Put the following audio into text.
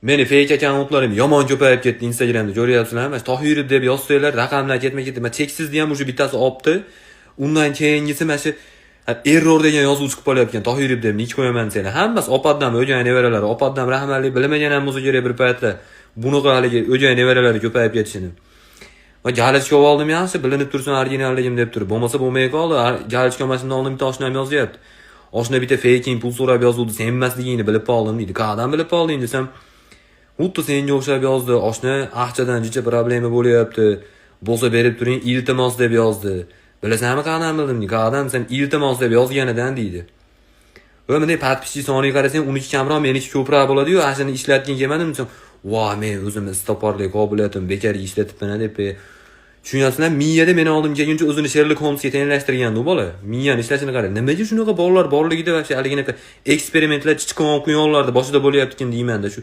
Meni fake accountlarim yomon ko'payib ketdi Instagramda, ko'ryapsizlarmi? Tohirov deb yozsanglar, raqamlar ketma-ketma. Men cheksizdi ham o'sha bittasi olibdi. Undan keyingisi mana shu error degan yozuv chiqib qolyapti. Tohirov deb nick qo'yaman desanglar, hammasi opaddan o'gay nevaralari, opaddan rahmatli bilmagan ham bo'lsa kerak bir paytda. Bunaqa haligi o'gay nevaralari ko'payib ketishini. Va galishka oldim yaxshi, bilinib tursin originalligim deb turib. Bo'lmasa bo'lmay qoldi. Galishka olmasdan oldin bitta oshnam yozyapti. Oshna bitta fake pul so'rab yozuvdi, sen emasligingni bilib qoldim deydi. Qayerdan bilib qolding desam, xuddi senga o'xshab yozdi. Oshna aqchadan jicha problema bo'lyapti. Bo'lsa berib turing, iltimos deb yozdi. Bilasanmi qayerdan bildim? Qayerdan sen iltimos deb yozganidan deydi. Va bunday podpischi soniga qarasang, uniki kamroq, meniki ko'proq bo'ladi-yu, ashuni ishlatging kelmadim desam, "Voy, men o'zim istoporlik qobiliyatim bekor ishlatibman" deb. Tushunyapsizlar, miyada meni oldim kelguncha o'zini Sherlock Holmesga tenglashtirgan u bola. Miyani ishlashini qarang. Nimaga shunaqa bolalar borligida va haliginaqa eksperimentlar chiqib quyonlarda boshida bo'lyapti kim deyman-da shu.